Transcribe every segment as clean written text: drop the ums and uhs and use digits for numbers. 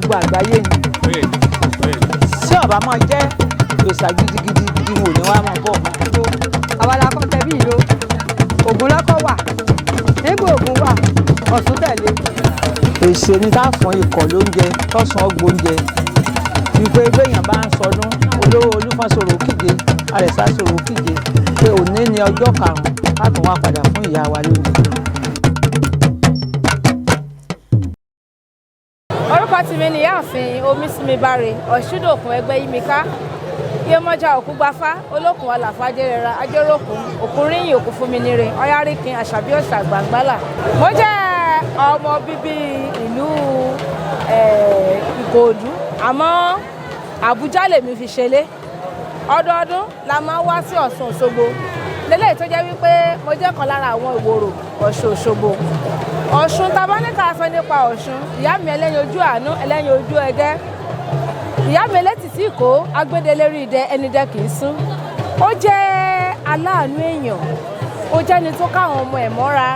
gbogbo àgbáyé ni tí ọba máa jẹ́ òòṣà gidigidi wò ni wàá máa bọ̀. àwa la kọ́ tẹ̀bí yìí o Ògún lọ́kọ́ wà nígbà Ògún wà Ọ̀ṣun tẹ̀lé. èsè ni tá a fún ikọ̀ lóúnjẹ tọ́sán ọgbóúnjẹ wípé béèyàn bá ń sọdún olówó Olúfọ́n sọ̀rọ̀ kíje Àrẹ̀sà sọ̀rọ̀ kíje pé òní ni ọjọ́ karùn-ún láti wá padà fún ìyá wa lóúnjẹ. orúkọ tèmi ni ìyáàfin Omísímibáre Ọ̀ṣúndòkun ẹgbẹ́ Yímiká Iyemọja Òkúgbafá Olókun Ọlàfàjẹrẹra Ajóròkun Òkúnríyìn Òkúnfúnminire Ọyáríkin Àṣàbí Òòṣà Gbàngbálà. mo jẹ́ ọmọ bíbí ìlú Ìkòòdú àmọ́ Àbújá lèmi fi ṣẹlẹ̀. ọdọọdún la máa ń wá sí Ọ̀sun-Osogbo lélẹ́yìí tó jẹ́ wípé mo jẹ́ kan lára àwọn ìwòrò Ọ̀sun-Osogbo. Ọ̀ṣun tá bá ní ká sọ nípa Ọ̀ṣun, ìyá mi ẹlẹ́yin ojú àánú ẹlẹ́yin ojú ẹgẹ́, ìyá mi elétìtì ìkó agbédelérí idẹ ẹnidẹ kì í sún. ó jẹ́ aláàánú èèyàn, ó jẹ́ni tó káwọn ọmọ ẹ̀ mọ́ra,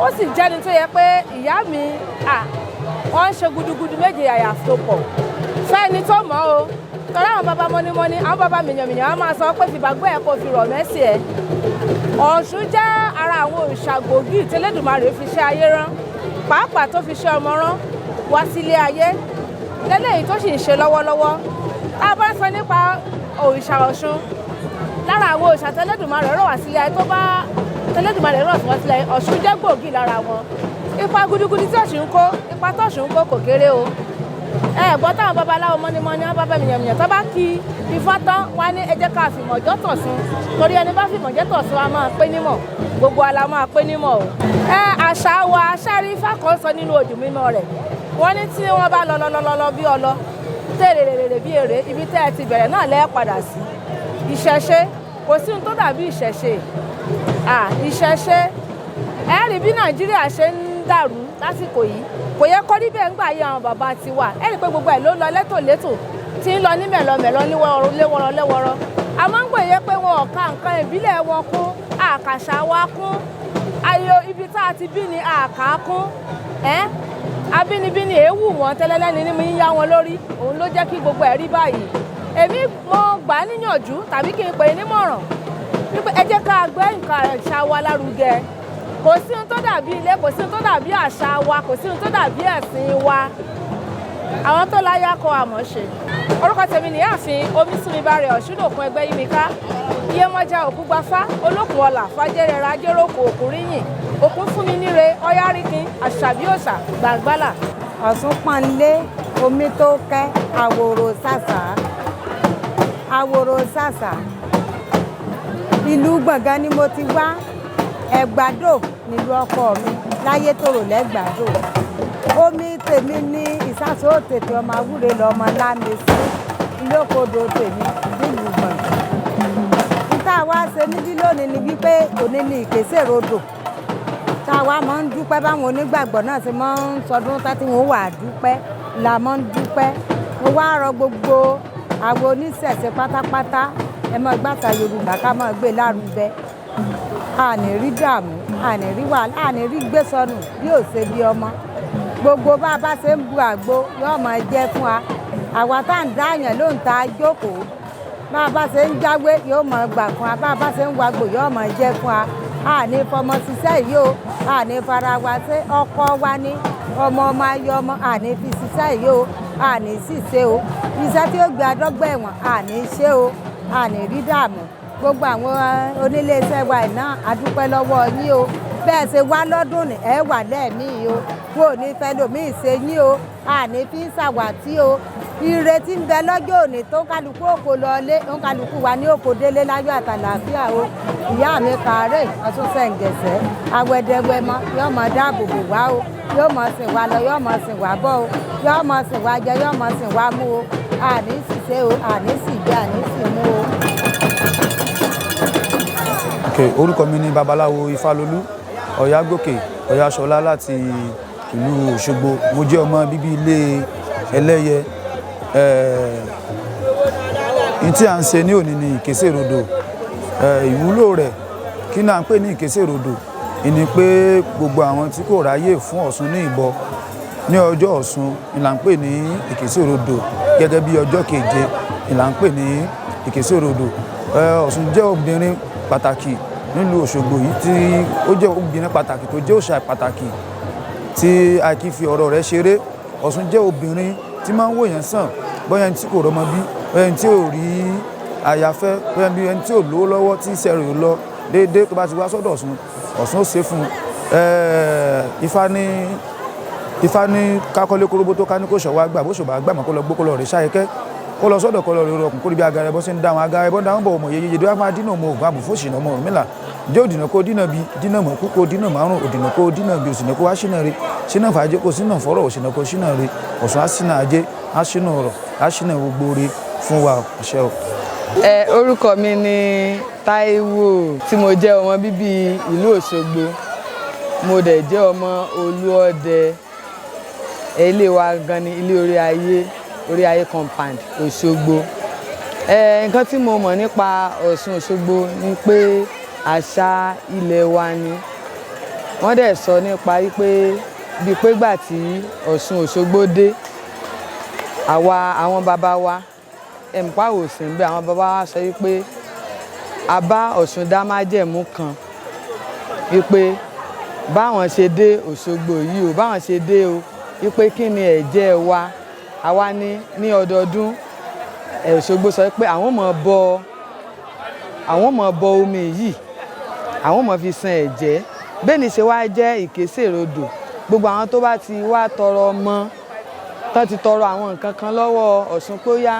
ó sì jẹ́ni tó yẹ pé ìyá mi wọ́n ń ṣe gudugudu méje àyà tó pọ̀ fẹ́ni tó mọ̀ o. tọ́lá àwọn bàbá mọ́nímọ́ní àwọn bàbá mìyànmìyàn á máa sọ pé fìbàgbọ́ ẹ̀ kò fi rọ̀ mẹ́sì ẹ̀. Ọ̀ṣun jẹ́ ara àwọn òrìṣà gbòógì tẹ́lẹ̀dùmarè fi ṣe ayé rán, pàápàá tó fi ṣe ọmọ rán wá sílé ayé lélẹ́yìí tó sì ń ṣe lọ́wọ́lọ́wọ́. tá a bá sọ nípa òrìṣà Ọ̀ṣun, lára àwọn òrìṣà tẹ́lẹ̀dùmarè rọ̀ wá sílé ayé tó bá tẹ́lẹ̀dùmarè rọ̀ wá sílé ayé, Ọ̀ṣun jẹ́ gbòógì lára wọn. ipa gudugudu tí Ọ̀ṣun ń kó, ipa tó Ọ̀ṣun ń kó kò kéré o. ẹ̀gbọ́n táwọn babaláwo mọ́nímọ́ní wọn bábá mìyànmìyàn tó bá kí Ifá tán wá ní ẹ jẹ́ ká fìmọ̀jọ́ tọ̀sùn, torí ẹni bá fìmọ̀jọ́ tọ̀sùn a máa pé nímọ̀, gbogbo ala máa pé nímọ̀ o. àṣà wa aṣáárí Ifá kan sọ nínú Odù Mímọ́ rẹ̀, wọ́n ní tí wọ́n bá lọ bí ọlọ tèrèrèrè bí èrè, ibi tẹ́ ẹ ti bẹ̀rẹ̀ náà lẹ́ẹ̀ padà sí. ìṣẹ̀ṣe kò sí ohun tó dàbí ìṣẹ̀ṣe. ìṣẹ̀ṣe ẹ rí bí Nàìjíríà ṣe ń dàrú lásìkò yìí, kò yẹ kó rí bẹ́ẹ̀ ń gbà yí àwọn bàbá ti wà. ẹ rí pé gbogbo ẹ̀ ló lọ létòlétò tí ń lọ ní mẹ̀lọmẹ̀lọ léwọ́rọ́. àmọ́ ń gbòye pé wọn ò ka nǹkan ìbílẹ̀ wọn kún, àkàṣà wa kún, ayọ̀ ibi tá a ti bí ni àkà kún. abínibí ni èéwù wọn tẹ́lẹ́lẹ́ni ní mi ń yá wọn lórí, òun ló jẹ́ kí gbogbo ẹ̀ rí báyìí. èmi mo gbà á níyànjú tàbí kí n pè é nímọ̀ràn wípé ẹ jẹ́ ká gbé nǹkan àṣà wa lárugẹ. kò sí ohun tó dàbí ilé, kò sí ohun tó dàbí àṣà wa, kò sí ohun tó dàbí ẹ̀sìn wa. àwọn tó láyà kọ àmọ́ ṣe. orúkọ tèmi ni ìyáàfin Omísímibáre Ọ̀ṣúndòkun ẹgbẹ́ Yímiká Iyemọja Òkúgbafá Olókun Ọlàfàjẹrẹra Ajóròkun Òkúnríyìn Òkúnfúnminire Ọyáríkin Àṣàbí Òòṣà Gbàngbálà. Ọ̀ṣun pọ́nlé omi tó kẹ́ àwòrò sàṣà ìlú Gbọ̀ngán ni mo ti wá. Ẹ̀gbádò nílùú ọkọ mi, láyé tòrò lẹ́gbàdò. omi tèmi ní ìsásó tètè ọmọ àwúre lọmọ lámèsí ìlókòdó tèmi nílùú Gbọ̀ngán. níta wá ṣe níbí lónìí ni wípé òní ni Ikese-Rodo tá a wá máa ń dúpẹ́ báwọn onígbàgbọ́ náà ṣe máa ń sọdún tá tí wọ́n wà dúpẹ́ la máa ń dúpẹ́. mo wá rọ gbogbo àwọn oníṣẹ̀ṣe pátápátá ẹ máa gbàtà Yorùbá ká máa gbé lárugẹ. àní rí dààmú, àní rí wàhálà, àní rí gbé sọnù bí ò ṣe bí ọmọ. gbogbo bá a bá ṣe ń bu àgbo yóò máa jẹ fún wa. àwa tá à ń dáàyàn ló ń ta jókòó, bá a bá ṣe ń jáwé yóò máa gbà fún wa, bá a bá ṣe ń wagbò yóò máa jẹ fún wa. àní fọmọ ṣiṣẹ́ yìí o, àní fara wa ṣe ọkọ wa ní ọmọ ayé ọmọ, àní fi ṣiṣẹ́ yìí o, àní sì ṣe o. iṣẹ́ tí ó gbé adọ́gbẹ́ ẹ̀wọ̀n àní ṣe o, àní rí dààmú. gbogbo àwọn onílé iṣẹ́ wa náà a dúpẹ́ lọ́wọ́ yín o, bẹ́ẹ̀ ṣe wá lọ́dún ní ẹ wà lẹ́ẹ̀mí o, kó o ní fẹlòmíì ṣe yín o, àní fi ń ṣàwátì o. ìrètí ń bẹ lọ́jọ́ òní tó kálukú òkò lọlé, ó kálukú wa ní òkò délé láyọ̀ àtàlàáfíà o. ìyá mi kàárẹ̀ Ọ̀ṣun Ṣẹ̀ǹgẹ̀ṣẹ̀ awẹ́dẹ́wẹ́mọ́ yóò máa dáàbò bò wá o, yóò máa sìn wá lọ, yóò máa sìn wá bọ̀ o, yóò máa sìn wá jẹ, yóò máa sìn wá mú o. àní sì ṣe o, àní sì jẹ, àní sì mú o. orúkọ mi ni babaláwo Ifálolú Ọ̀yágòkè Ọ̀yáṣọlá láti ìlú Òṣogbo. mo jẹ́ ọmọ bíbí ilé Ẹlẹ́yẹ. ní tí à ń ṣe ní òní ni Ikese-Rodo. ìwúlò rẹ̀ kí náà ń pè ní Ikese-Rodo ìní pé gbogbo àwọn tí kò ráyè fún Ọ̀ṣun ní ìbọ ní ọjọ́ Ọ̀ṣun ni là ń pè ní Ikese-Rodo gẹ́gẹ́ bí ọjọ́ keje ni là ń pè ní Ikese-Rodo. Ọ̀ṣun jẹ́ obìnrin pàtàkì nílùú Òṣogbo yìí tí ó jẹ́ obìnrin pàtàkì tó jẹ́ òòṣà pàtàkì tí a kì í fi ọ̀rọ̀ rẹ̀ ṣeré. Ọ̀ṣun jẹ́ obìnrin tí máa ń wòyàn sàn bóyá ẹni tí kò rọ́mọ bí, bóyá ẹni tí ò rí àyàfẹ́, bóyá ẹni tí ò lówó lọ́wọ́ tí iṣẹ́ rẹ̀ ò lọ déédéé tó bá ti wá sọ́dọ̀ Ọ̀ṣun, Ọ̀ṣun ó ṣe fún un. Ifá ní kákọ́lé kóróbó tó ká ní kó ṣọ̀wá gbà bó ṣọ̀bà gbà mọ́ kó lọ gbó kó lọ rí ṣáyẹkẹ́ kó lọ sọ́dọ̀ kó lọ rí ọkùn kó rí bí agara ẹbọ sí ń dáhùn agara ẹbọ dáhùn bọ̀ ọmọ yeyeye tó wá máa dínà ọmọ ògùn àbùfó ṣìnà ọmọ Ọ̀rúnmìlà jẹ́ òdìnà kó dínà bí dínà mọ̀ kú kó dínà márùn òdìnà kó dínà bí òsìnà kó wá ṣìnà rí ṣìnà fàájẹ́ kó ṣìnà fọ́rọ̀ òsìnà kó ṣìnà rí Ọ̀ṣun á ṣìnà ajé á ṣìnà ọ̀rọ̀ á ṣìnà gbogbo rí fún wa àṣẹ o. Orúkọ mi ni Táíwò tí mo jẹ́ ọmọ bíbí ìlú Òṣogbo, mo dẹ̀ jẹ́ ọmọ Olúọdẹ. Ilé wa gan ni ilé orí ayé compound Òṣogbo. Nǹkan tí mo mọ̀ nípa Ọ̀ṣun Òṣogbo ni pé àṣà ilẹ̀ wa ni. Wọ́n dẹ̀ sọ nípa wípé bíi pé gbà tí Ọ̀ṣun Òṣogbo dé, àwọn bàbá wa ẹ̀mùpá òsìn bí àwọn bàbá wa sọ wípé a bá Ọ̀ṣun dá májẹ̀mú kan wípé báwọn ṣe dé Òṣogbo yìí o, báwọn ṣe dé o, wípé kí ni ẹ̀jẹ̀ wa àwa ní ọdọọdún Òṣogbo sọ pé àwọn mọ̀ bọ omi yìí, àwọn mọ̀ fi san ẹ̀jẹ̀. Bẹ́ẹ̀ ni ṣe wá jẹ́ Ikese-Rodo, gbogbo àwọn tó bá ti wá tọrọ ọmọ tán ti tọrọ àwọn nǹkan kan lọ́wọ́ Ọ̀ṣun pé ó yá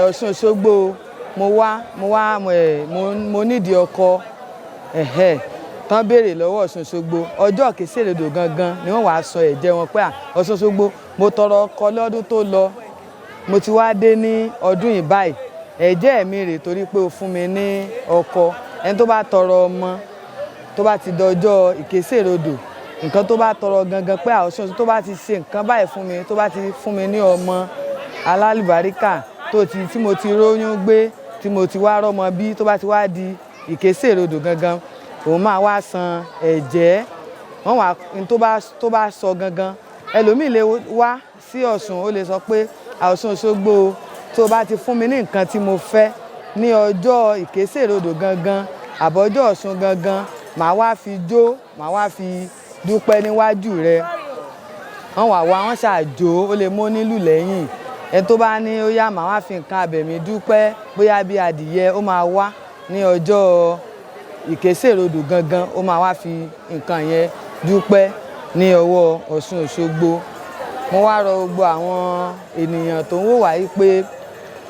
Ọ̀ṣun Òṣogbo mo nídìí ọkọ tán béèrè lọ́wọ́ Ọ̀ṣun Òṣogbo ọjọ́ Ikese-Rodo gangan ni wọ́n wàá sọ ẹ̀jẹ̀ wọn pé Ọ̀ṣun Òṣogbo mo tọrọ ọkọ lọ́dún tó lọ, mo ti wá dé ní ọdún yìí báyìí, ẹ̀jẹ̀ mi rè torí pé o fún mi ní ọkọ. Ẹni tó bá tọrọ ọmọ tó bá ti dọjọ́ Ikese-Rodo, nǹkan tó bá tọrọ gangan pé Ọ̀ṣun tó bá ti ṣe nǹkan báyìí fún mi, tó bá ti fún mi ní ọmọ alálùbáríkà tí mo ti róyún gbé, tí mo ti wá rọ́mọ bí, tó bá ti wá di Ikese-Rodo gangan, òun máa wá san ẹ̀jẹ̀. Wọ́n wá tó bá sọ gangan, ẹlòmíì lè wá sí Ọ̀ṣun, ó lè sọ pé Ọ̀ṣun Òṣogbo tó bá ti fún mi ní nǹkan tí mo fẹ́ ní ọjọ́ Ikese-Rodo gangan àbọ̀jọ́ Ọ̀ṣun gangan, màá wá fi jó, màá wá fi dúpẹ́ níwájú rẹ. Wọ́n ṣàjò, ó lè mú nílùú lẹ́yìn. Ẹni tó bá ní ó yá màá wá fi nǹkan abẹ̀mí dúpẹ́, bóyá bí adìyẹ, ó máa wá ní ọjọ́ Ikese-Rodo gangan, ó máa wá fi nǹkan yẹn dúpẹ́ ní ọwọ́ Ọ̀ṣun Òṣogbo. Mo wá rọ gbogbo àwọn ènìyàn tó ń wò wá yìí pé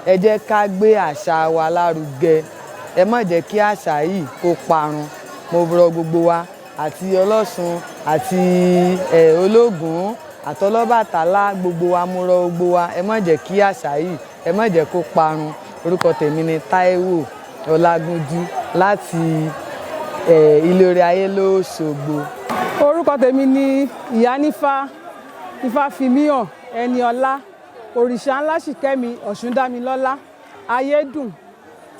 ẹ jẹ́ ká gbé àṣà wa lárugẹ, ẹ má jẹ́ kí àṣà yìí kó parun. Mo rọ gbogbo wa àti ọlọ́ṣun àti ológun àtọlọ́bàtálá, gbogbo wa mo rọ gbogbo wa, ẹ má jẹ́ kí àṣà yìí, ẹ má jẹ́ kó parun. Orúkọ tèmi ni Táíwò Ọlágúnjú láti ilé orí ayé l'Óṣogbo. Orúkọ tèmi ni Ìyánífá Ifáfimíhàn Ẹniọlá òrìṣà ńlá ṣìkẹ́mi Ọ̀ṣundámilọ́lá Ayédùn,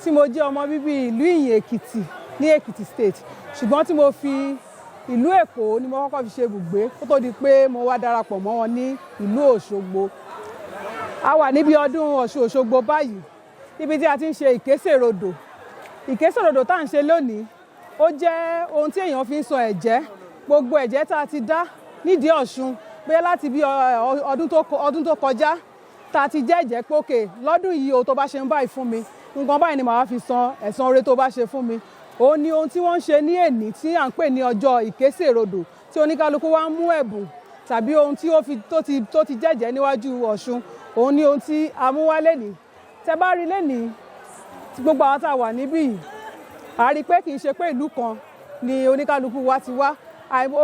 tí mo jẹ́ ọmọ bíbí ìlú Ìyìn Èkìtì ní Èkìtì State, ṣùgbọ́n tí mo fi ìlú Èkó ni mo kọ́kọ́ fi ṣe ibùgbé kó tó di pé mo wá darapọ̀ mọ́ wọn ní ìlú Òṣogbo. A wà níbi ọdún Ọ̀ṣun Òṣogbo báyìí, níbi tí a ti ń ṣe Ikese-Rodo. Ikese-Rodo tá à ń ṣe lónìí, ó jẹ́ ohun tí èèyàn fi ń sọ ẹ̀jẹ̀, gbogbo ẹ̀jẹ̀ tá a ti dá nídìí Ọ̀ṣun, bóyá láti bí ọdún tó kọjá tá a ti jẹ́ ẹ̀jẹ̀ pé òkè lọ́dún yìí o tó bá ṣe ń báyìí fún mi, nǹkan báyìí ni màá fi san ẹ̀san oore tó bá ṣe fún mi. Òun ni ohun tí wọ́n ń ṣe ní èní tí à ń pè ní ọjọ́ Ikese-Rodo, tí oníkálukú wá ń mú ẹ̀bùn tàbí ohun tí tó ti jẹ́jẹ́ níwájú Ọ̀ṣun. Òun ni ohun tí a mú wá lénìí. Tẹ́ bá rí lénìí, tí gbogbo àwọn tá a wà níbí yìí, a rí pé kì í ṣe pé ìlú kan ni oníkálukú wa ti wá,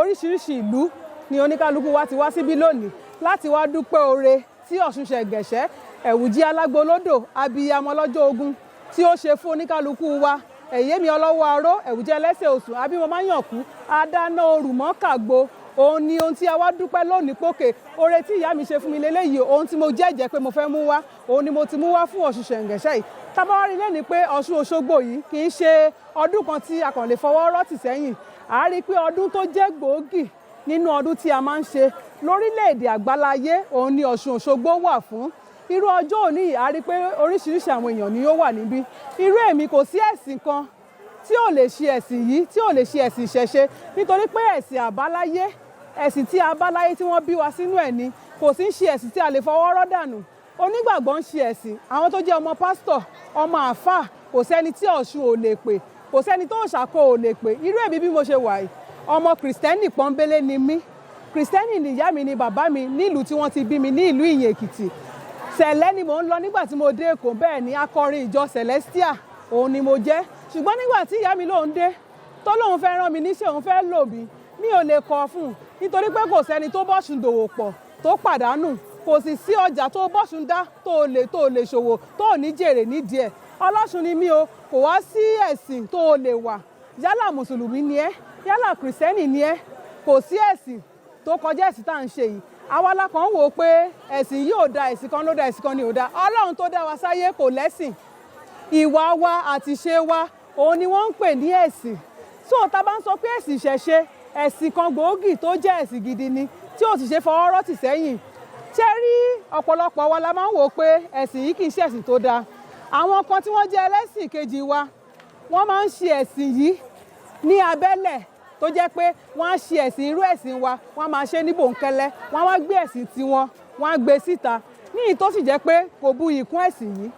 oríṣiríṣi ìlú ni oníkálukú wa ti wá síbí lónìí láti wá dúpẹ́ oore tí Ọ̀ṣun Ṣẹ̀gẹ̀ṣẹ́ Ẹ̀wùjí Alágbolódò abiyamọ lọ́jọ́ ogun tí ó ṣe fún oníkálukú wa. Ẹ̀yẹ́mi ọlọ́wọ́ aró Ẹ̀wùjí ẹlẹ́sẹ̀ Òsùn abímọ máyànkú adáná orùmọ́ kàgbo. Òun ni ohun tí a wá dúpẹ́ lónìí pókè oore tí ìyá mi ṣe fún mi lélẹ́yìí, ohun tí mo jẹ́jẹ́ pé mo fẹ́ mú wá, òun ni mo ti mú wá fún Ọ̀ṣun Ṣẹ̀gẹ̀ṣẹ́ yìí. Tá bá wá rí lẹ́ni pé Ọ̀ṣun Òṣogbo yìí kì í ṣe ọdún kan tí a kàn lè fọwọ́ rọ́tì sẹ́yìn. A rí pé ọdún tó jẹ́ gbòógì nínú ọdún tí a máa ń ṣe lórílẹ̀‐èdè àgbáláyé òun ni Ọ̀ṣun-Òṣogbo wà fún. Irú ọjọ́ òní yìí a rí pé oríṣiríṣi àwọn èèyàn ni ó wà níbí. Irú èmi kò sí ẹ̀sìn kan tí ò lè ṣe ẹ̀sìn yìí, tí ò lè ṣe ẹ̀sìn ìṣẹ̀ṣe, nítorí pé ẹ̀sìn àbáláyé, ẹ̀sìn tí a bá láyé tí wọ́n bí wa sínú ẹ̀ ni, kò sí ń ṣe ẹ̀sìn tí a lè fọwọ́ rọ́ dànù. Onígbàgbọ́ ń ṣe ẹ̀sìn, àwọn tó jẹ́ ọmọ pásítọ̀, ọmọ àáfàá, kò sẹ́ni tí Ọ̀ṣun ò lè pè, kò sẹ́ni tó Òṣàkó ò lè pè. Irú èmi bí mo ṣe wà yìí, ọmọ kìrìsìtẹ́nì pọ́nbélé ni mí. Kìrìsìtẹ́nì ni ìyá mi ni bàbá mi nílùú tí wọ́n ti bí mi ní ìlú Ìyìn Èkìtì. Sẹ̀lẹ́ ni mò ń lọ nígbà tí mo dé Èkó, bẹ́ẹ̀ ni akọrin ìjọ Celestia òun ni mo jẹ́. Ṣùgbọ́n nígbà tí ìyá mi lòun dé tó lóun fẹ́ rán mi níṣẹ́, òun fẹ́ lò mí, mi ò lè kọ̀ fún un, nítorí pé kò sẹ́ni tó bọ́ṣun dòwò pọ̀ tó pàdánù, kò sì sí ọjà tó bọ́ṣun dá tó lè ṣòwò tó ní jèrè nídìí ẹ̀. Ọlọ́ṣun ni mí o, kò wá sí ẹ̀sìn tó lè wà, yálà mùsùlùmí ni ẹ́, yálà kìrìsìtẹ́nì ni ẹ́, kò sí ẹ̀sìn tó kọjá ẹ̀sìn tá à ń ṣe yìí. Àwa la kàn wò ó pé ẹ̀sìn yìí ò da, ẹ̀sìn kan ló da, ẹ̀sìn kan ni ò da. Ọlọ́run tó dá wa sáyé kò lẹ́sìn, ìwà wa àti ìṣe wa òun ni wọ́n ń pè ní ẹ̀sìn. So tá bá ń sọ pé ẹ̀sìn ìṣẹ̀ṣe, ẹ̀sìn kan gbòógì tó jẹ́ ẹ̀sìn gidi ni tí ò sì ṣe fọwọ́ rọ́ tì sẹ́yìn. Ṣé rí ọ̀pọ̀lọpọ̀ wa la máa ń wò ó pé ẹ̀sìn yìí kì í ṣe ẹ̀sìn tó da. Àwọn kan tí wọ́n jẹ́ ẹlẹ́sìn kejì wa, wọ́n máa ń ṣe ẹ̀sìn yìí ní abẹ́lẹ̀, tó jẹ́ pé wọ́n á ṣe ẹ̀sìn irú ẹ̀sìn wa, wọ́n á máa ṣe ní bòńkẹ́lẹ́, wọ́n á wá gbé ẹ̀sìn tiwọn, wọ́n á gbé síta ní ìyí tó sì jẹ́ pé kò buyì kún ẹ̀sìn yìí.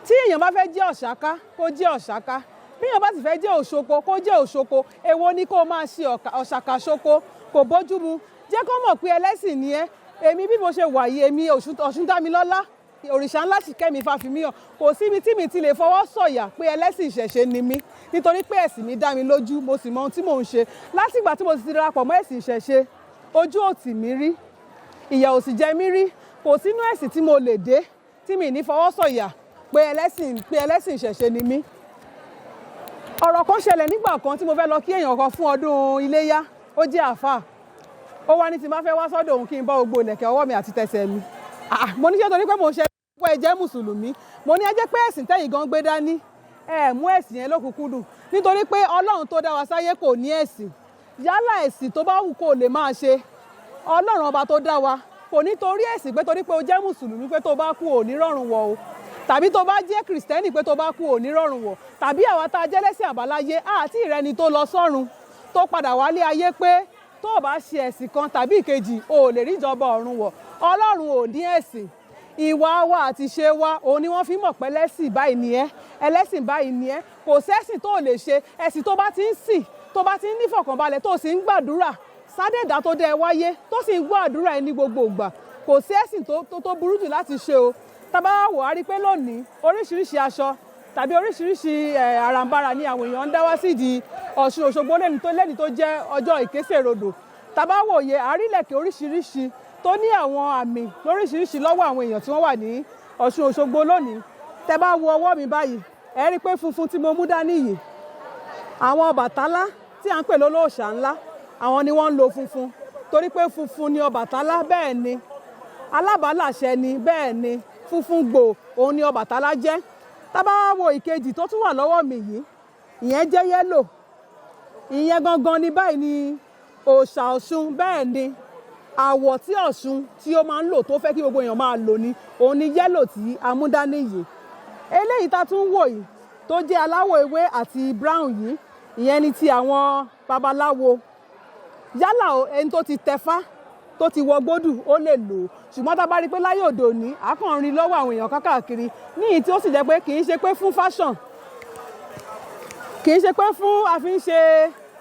Tí èèyàn bá fẹ́ jẹ́ Ọ̀ṣáká kó jẹ́ Ọ̀ṣáká, bí èèyàn bá sì fẹ́ jẹ́ Òṣoko kó jẹ́ Òṣoko. Èwo ni kó máa ṣe Ọ̀ṣàkàṣoko, kò bójúmu. Jẹ́ kó mọ̀ pé ẹlẹ́sìn ni ẹ́. Èmi bí mo ṣe wà yìí, èmi Ọ̀ṣundámilọ́lá, òrìṣà ńlá Ṣìkẹ́mi Fáfimíhàn, kò síbi tí mi ti lè fọwọ́ sọ̀yà pé ẹlẹ́sìn ìṣẹ̀ṣe ni mí, nítorí pé ẹ̀sìn mi dá mi lójú, mo sì mọ ohun tí mò ń ṣe. Látìgbà tí mo ti darapọ̀ mọ́ ẹ̀sìn ìṣẹ̀ṣe, ojú ò tì mí rí, ìyà ò sì jẹ mí rí. Kò sínú ẹ̀sìn tí mo lè dé tí mi ní fọwọ́ sọ̀yà pé ẹlẹ́sìn ìṣẹ̀ṣe ni mí. Ọ̀rọ̀ kan ṣẹlẹ̀ nígbà kan tí mo fẹ́ lọ kí èèyàn kan fún ọdún Iléyá, ó jẹ́ àáfàá. Ó wá ní tí n bá fẹ́ wá sọ́dọ̀ òun kí n bá gbogbo ìlẹ̀kẹ̀ ọwọ́ mi àti tẹsẹ̀ mi. Mo ní ṣé torí pé mo ṣe pé ẹ jẹ́ mùsùlùmí, mo ní ẹ jẹ́ pé ẹ̀sìn tẹ́yìn gan gbé dání, ẹ mú ẹ̀sìn yẹn lókùnkúndùn, nítorí pé Ọlọ́run tó dá wa sáyé kò ní ẹ̀sìn. Yálà ẹ̀sìn tó bá wù kó lè máa ṣe, Ọlọ́run ọba tó dá wa kò ní torí ẹ̀sìn pé torí pé o jẹ́ mùsùlùmí pé tó bá kú ò ní rọ̀rùn wọ̀ o, tàbí tó bá jẹ́ kìrìsìtẹ́nì pé tó bá kú ò ní rọ̀rùn wọ̀, tàbí àwa tá a jẹ́ lẹ́sìn àbáláyé àti ìrẹni tó lọ sọ́run tó padà wálé ayé pé tó o bá ṣe ẹ̀sìn kan tàbí ìkejì o ò lè rí ìjọba ọ̀run wọ̀. Ọlọ́run ò ní ẹ̀sìn, ìwà wa àti ṣe wa òun ni wọ́n fi mọ̀ pé ẹlẹ́sìn báyìí ni ẹ́, ẹlẹ́sìn báyìí ni ẹ́. Kò sẹ́sìn tó lè ṣe, ẹ̀sìn tó bá ti ń sìn, tó bá ti ń nífọ̀kànbalẹ̀, tó sì ń gbàdúrà sádẹ̀dá tó dẹ́ wáyé, tó sì ń gbọ́ àdúrà ẹ ní gbogbo ìgbà, kò sí ẹ̀sìn tó burú jù láti ṣe o. Tá bá wò á rí pé lónìí oríṣiríṣi aṣọ tàbí oríṣiríṣi àràǹbarà ni àwọn èèyàn ń dá wá sídìí Ọ̀ṣun-Òṣogbo lẹ́ni tó jẹ́ ọjọ́ Ikese-Rodo. Tá bá wòye àrílẹ̀kẹ̀ oríṣiríṣi tó ní àwọn àmì lóríṣiríṣi lọ́wọ́ àwọn èèyàn tí wọ́n wà ní Ọ̀ṣun-Òṣogbo lónìí. Tẹ́ bá wo ọwọ́ mi báyìí, ẹ rí pé funfun tí mo mú dání yìí, àwọn Ọbàtálá tí à ń pè lólóòṣà ńlá, àwọn ni wọ́n ń lo funfun, torí pé funfun ni Ọbàtálá, bẹ́ẹ̀ ni alábàálàṣẹ ni, bẹ́ẹ̀ ni funfun gbò òun ni Ọbàtálá jẹ́. Tá bá wo ìkejì tó tún wà lọ́wọ́ mi yìí, ìyẹn jẹ́ yẹ́lò, ìyẹn gangan ni báyìí ni òòṣà Ọ̀ṣun, bẹ́ẹ̀ ni àwọ̀ tí Ọ̀ṣun tí ó máa ń lò tó fẹ́ kí gbogbo èèyàn máa lò ni òun ni yẹ́lò tí a mú dání yìí. Eléyìí tá tún wò yìí tó jẹ́ aláwọ̀ ewé àti brown yìí, ìyẹn ni ti àwọn babaláwo. Yálà ẹni tó ti tẹfá tó ti wọ gbódù ó lè lò ó, ṣùgbọ́n tá a bá rí pé láyé òde òní àkànrin lọ́wọ́ àwọn èèyàn káàkiri ní ìyí tí ó sì jẹ́ pé kì í ṣe pé fún fashion, kì í ṣe pé fún àfi ń ṣe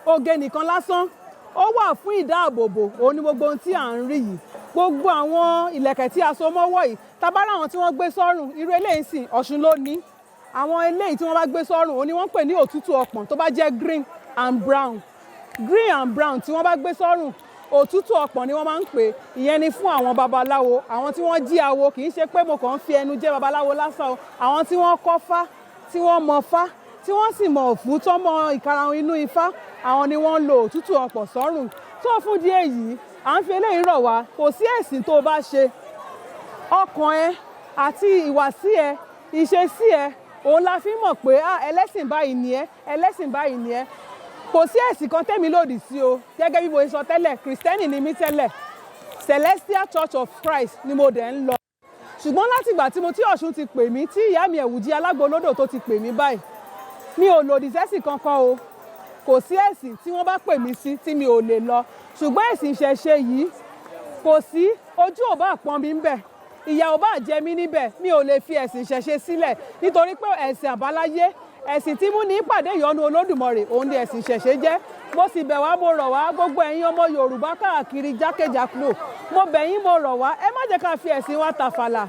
oge nìkan lásán, ó wà fún ìdáàbòbò. Òun ni gbogbo ohun tí à ń rí yìí, gbogbo àwọn ìlẹ̀kẹ̀ tí a so mọ́wọ́ yìí, tá bá ráwọn tí wọ́n gbé sọ́rùn, irú eléyìí sì Ọ̀ṣun ló ní. Àwọn eléyìí tí wọ́n bá gbé sọ́rùn òun ni wọ́n pè ní òtútù ọpọ̀n, tó bá jẹ́ green and brown tí wọ́n bá gbé sọ́rùn, òtútù ọpọ̀n ni wọ́n máa ń pè. Ìyẹn ni fún àwọn babaláwo, àwọn tí wọ́n jí awo, kì í ṣe pé mo kàn ń fi ẹnu jẹ́ babaláwo lásán o, àwọn tí wọ́n kọ́ fá, tí wọ́n mọ fá, tí wọ́n sì mọ òfú tó mọ ìkarahun inú ifá, àwọn ni wọ́n ń lo òtútù ọpọ̀n sọ́rùn. Tó fún díẹ̀ yìí à ń fi eléyìí rọ̀ wá, kò sí ẹ̀sìn tó bá ṣe, ọkàn ẹ àti ìwàsí ẹ, ìṣesí ẹ, òun la fi mọ̀ pé ẹlẹ́sìn báyìí ni ẹ́, ẹlẹ́sìn báyìí ni ẹ́. kò sí ẹ̀sìn kan tẹ́mi lòdì sí o gẹ́gẹ́ bí mo sọ tẹ́lẹ̀ kìrìsìtẹ́nì ni mí tẹ́lẹ̀ Celestial Church of Christ ni mo dẹ̀ ń lọ ṣùgbọ́n látìgbà tí mo tí Ọ̀ṣun ti pè mí tí ìyá mi Ẹ̀wùjí Alágbolódò tó ti pè mí báyìí mi ò lòdì sẹ́sìn kankan o kò sí ẹ̀sìn tí wọ́n bá pè mí sí tí mi ò lè lọ ṣùgbọ́n ẹ̀sìn ìṣẹ̀ṣe yìí kò sí ojú ò bá pọ́n mi ń bẹ̀ ìyà ò bá jẹ mí níbẹ̀ mi ò lè fi ẹ̀sìn ìṣẹ̀ṣe sílẹ̀ nítorí pé ẹ̀sìn àbáláyé ẹ̀sìn tí mú ní ìpàdé ìyọ́nú Olódùmarè òun ni ẹ̀sìn ìṣẹ̀ṣe jẹ́ mo sì bẹ̀ wá mo rọ̀ wá gbogbo ẹ̀yin ọmọ Yorùbá káàkiri jákèjádò mo bẹ̀ yín mo rọ̀ wá ẹ má jẹ́ ká fi ẹ̀sìn wa tàfàlà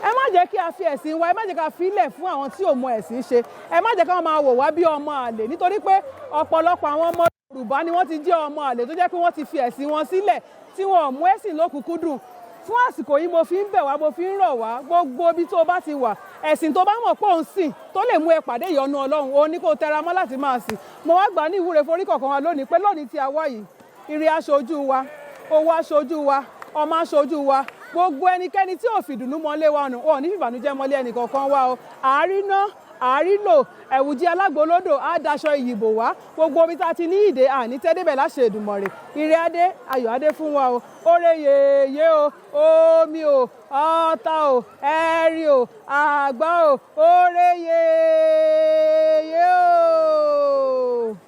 ẹ má jẹ́ kí a fi ẹ̀sìn wa ẹ má jẹ́ ká filẹ̀ fún àwọn tí ò mọ ẹ̀sìn ṣe ẹ má jẹ́ ká máa wò wá bí ọmọ àlè nítorí pé ọ̀pọ̀lọpọ̀ àwọn ọmọ Yorùbá ni wọ́n ti jẹ́ ọmọ àlè tó jẹ́ pé wọ́n ti fi ẹ̀sìn wọn sílẹ̀ tí wọn ò mú ẹ̀sìn lókùnkúndùn fún àsìkò yìí mo fi ń bẹ̀ wá mo fi ń rọ̀ wá gbogbo ibi tó bá ti wà ẹ̀sìn tó bá mọ̀ pé òun sìn tó lè mú ẹ pàdé ìyọ́nú Ọlọ́run òun ní kó tẹra mọ́ láti máa sìn mo wá gbà ní ìwúre forí kọ̀ọ̀kan wa lónìí pé lónìí tí a wá yìí ire aṣojú wa owó aṣojú wa ọmọ aṣojú wa gbogbo ẹnikẹ́ni tí ò fìdùnnú mọ́lé wa nù ò ní fìbànújẹ́ mọ́lé ẹnìkankan wa o àárínà àárínlò Ẹ̀wùjí Alágbolódò á daṣọ ìyìbò wá gbogbo omi tá a ti ní ìdè àní tẹ́débẹ̀ láṣẹ Èdùmàrè ire adé ayọ̀ adé fún wa o oore yèyé o omi o ọ̀tá o ẹ̀rí o àgbá o oore yèyé o.